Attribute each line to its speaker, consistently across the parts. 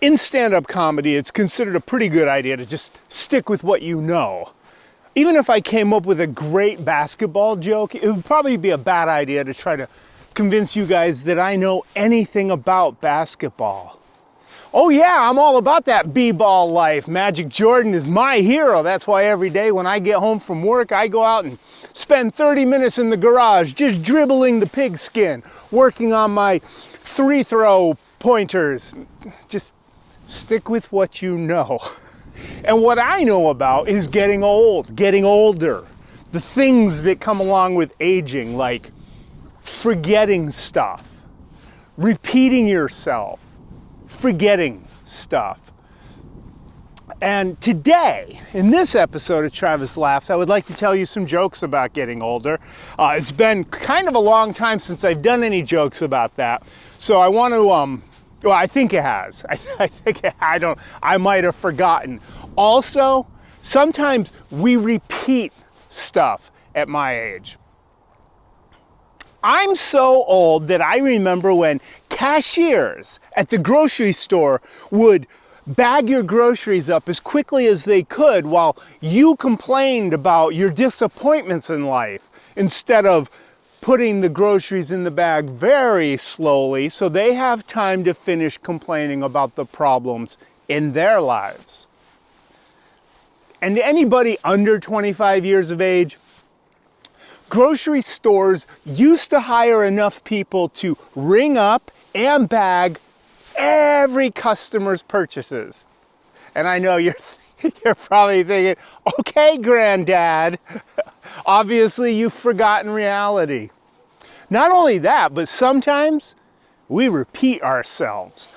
Speaker 1: In stand-up comedy, it's considered a pretty good idea to just stick with what you know. Even if I came up with a great basketball joke, it would probably be a bad idea to try to convince you guys that I know anything about basketball. Oh yeah, I'm all about that b-ball life. Magic Jordan is my hero. That's why every day when I get home from work, I go out and spend 30 minutes in the garage just dribbling the pigskin, working on my three-throw pointers. Just stick with what you know. And what I know about is getting old, getting older. The things that come along with aging, like forgetting stuff, repeating yourself, forgetting stuff. And today, in this episode of Travis Laughs, I would like to tell you some jokes about getting older. It's been kind of a long time since I've done any jokes about that. So I want to, well, I think it has. I might have forgotten. Also, sometimes we repeat stuff at my age. I'm so old that I remember when cashiers at the grocery store would bag your groceries up as quickly as they could while you complained about your disappointments in life, instead of putting the groceries in the bag very slowly so they have time to finish complaining about the problems in their lives. And anybody under 25 years of age, grocery stores used to hire enough people to ring up and bag every customer's purchases. And I know you're probably thinking, okay, Granddad, obviously you've forgotten reality. Not only that, but sometimes we repeat ourselves.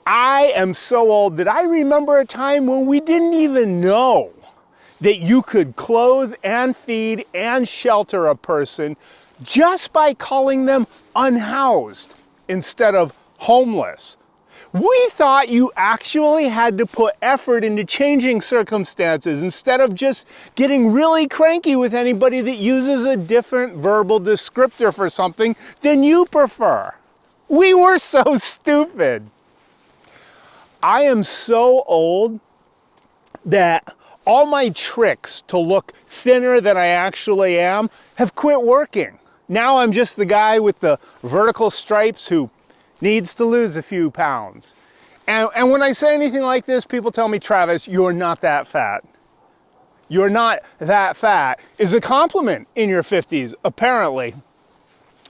Speaker 1: I am so old that I remember a time when we didn't even know that you could clothe and feed and shelter a person just by calling them unhoused instead of homeless. We thought you actually had to put effort into changing circumstances instead of just getting really cranky with anybody that uses a different verbal descriptor for something than you prefer. We were so stupid. I am so old that all my tricks to look thinner than I actually am have quit working. Now I'm just the guy with the vertical stripes who needs to lose a few pounds. And when I say anything like this, people tell me, Travis, you're not that fat. You're not that fat is a compliment in your 50s, apparently.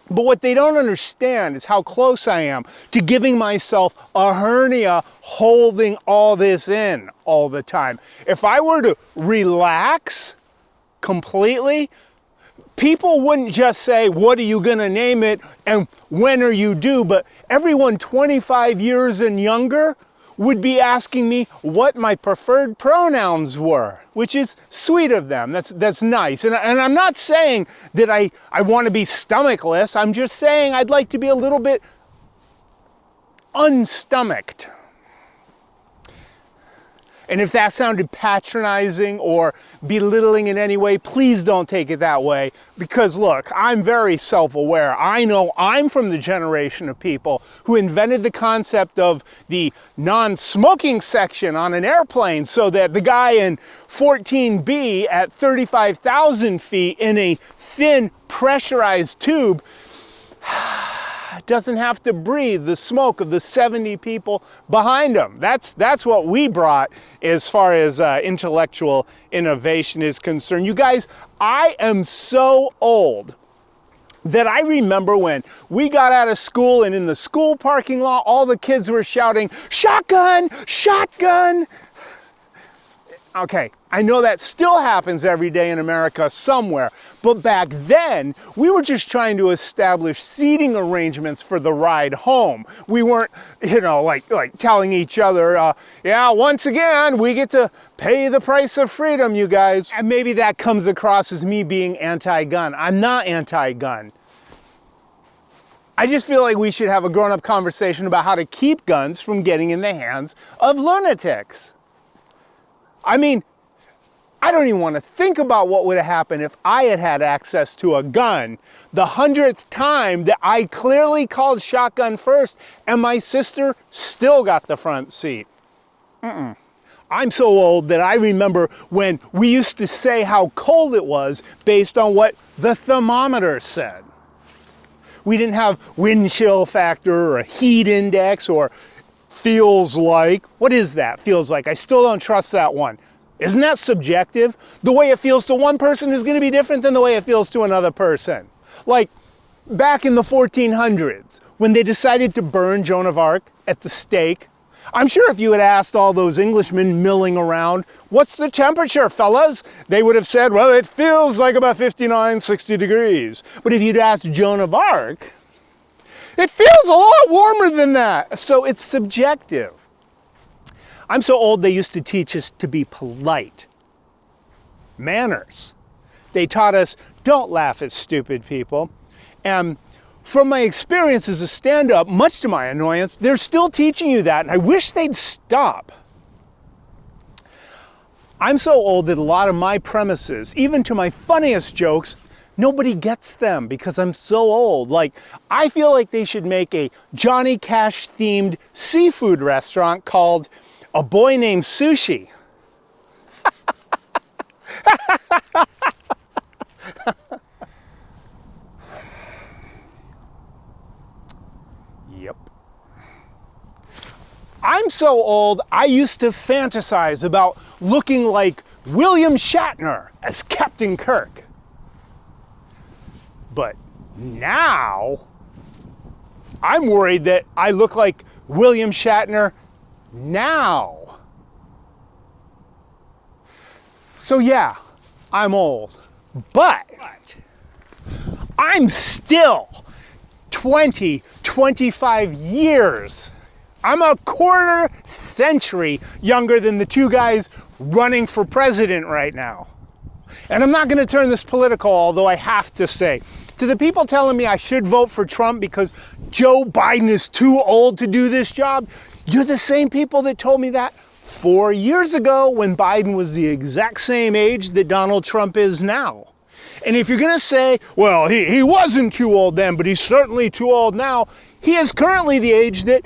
Speaker 1: But what they don't understand is how close I am to giving myself a hernia holding all this in all the time. If I were to relax completely, people wouldn't just say, what are you gonna name it and when are you due? But everyone 25 years and younger would be asking me what my preferred pronouns were, which is sweet of them. That's nice. And I'm not saying that I want to be stomachless. I'm just saying I'd like to be a little bit unstomached. And if that sounded patronizing or belittling in any way, please don't take it that way. Because look, I'm very self-aware. I know I'm from the generation of people who invented the concept of the non-smoking section on an airplane so that the guy in 14B at 35,000 feet in a thin pressurized tube doesn't have to breathe the smoke of the 70 people behind him. That's what we brought as far as intellectual innovation is concerned. You guys, I am so old that I remember when we got out of school and in the school parking lot, all the kids were shouting, "Shotgun! Shotgun!" Okay, I know that still happens every day in America somewhere, but back then, we were just trying to establish seating arrangements for the ride home. We weren't, like telling each other, yeah, once again, we get to pay the price of freedom, you guys. And maybe that comes across as me being anti-gun. I'm not anti-gun. I just feel like we should have a grown-up conversation about how to keep guns from getting in the hands of lunatics. I mean, I don't even want to think about what would have happened if I had had access to a gun the 100th time that I clearly called shotgun first and my sister still got the front seat. I'm so old that I remember when we used to say how cold it was based on what the thermometer said. We didn't have wind chill factor or a heat index or feels like. What is that? Feels like. I still don't trust that one. Isn't that subjective? The way it feels to one person is going to be different than the way it feels to another person. Like back in the 1400s, when they decided to burn Joan of Arc at the stake, I'm sure if you had asked all those Englishmen milling around, what's the temperature, fellas? They would have said, well, it feels like about 59, 60 degrees. But if you'd asked Joan of Arc, it feels a lot warmer than that. So it's subjective. I'm so old they used to teach us to be polite. Manners. They taught us, don't laugh at stupid people. And from my experience as a stand-up, much to my annoyance, they're still teaching you that, and I wish they'd stop. I'm so old that a lot of my premises, even to my funniest jokes, nobody gets them because I'm so old. Like, I feel like they should make a Johnny Cash-themed seafood restaurant called A Boy Named Sushi. Yep. I'm so old, I used to fantasize about looking like William Shatner as Captain Kirk. But now, I'm worried that I look like William Shatner now. So yeah, I'm old, but I'm still 20, 25 years. I'm a quarter century younger than the two guys running for president right now. And I'm not going to turn this political, although I have to say, to the people telling me I should vote for Trump because Joe Biden is too old to do this job, you're the same people that told me that 4 years ago when Biden was the exact same age that Donald Trump is now. And if you're going to say, well, he wasn't too old then, but he's certainly too old now, he is currently the age that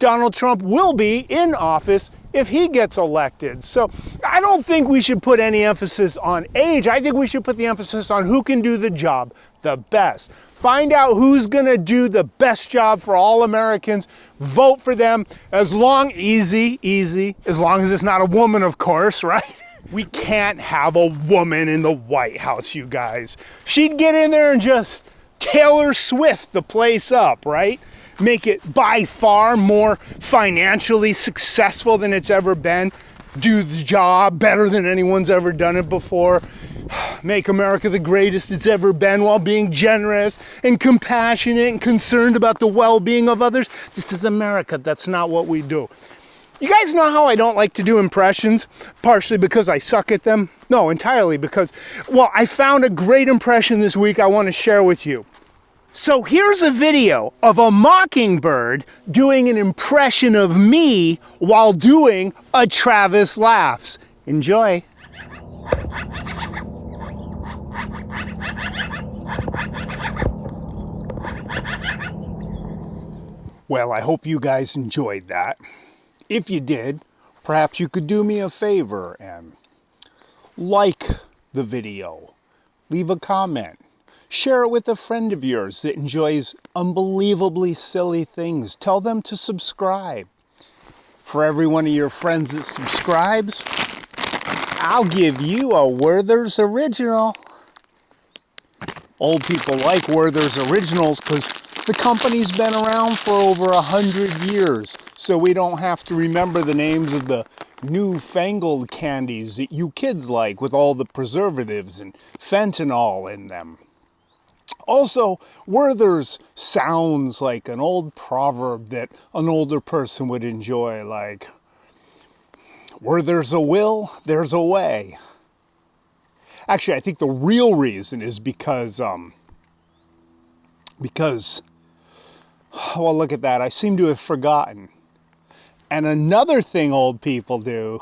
Speaker 1: Donald Trump will be in office if he gets elected. So I don't think we should put any emphasis on age. I think we should put the emphasis on who can do the job the best. Find out who's going to do the best job for all Americans. Vote for them as long as it's not a woman, of course, right? We can't have a woman in the White House, you guys. She'd get in there and just Taylor Swift the place up, right? Make it by far more financially successful than it's ever been. Do the job better than anyone's ever done it before. Make America the greatest it's ever been while being generous and compassionate and concerned about the well-being of others. This is America. That's not what we do. You guys know how I don't like to do impressions? Partially because I suck at them. No, entirely because, well, I found a great impression this week I want to share with you. So here's a video of a mockingbird doing an impression of me while doing a Travis Laughs. Enjoy. Well, I hope you guys enjoyed that. If you did, perhaps you could do me a favor and like the video, leave a comment, share it with a friend of yours that enjoys unbelievably silly things. Tell them to subscribe. For every one of your friends that subscribes, I'll give you a Werther's Original. Old people like Werther's Originals because the company's been around for over 100 years, so we don't have to remember the names of the newfangled candies that you kids like with all the preservatives and fentanyl in them. Also, Werther's sounds like an old proverb that an older person would enjoy, like, where there's a will, there's a way. Actually, I think the real reason is because, well, look at that, I seem to have forgotten. And another thing old people do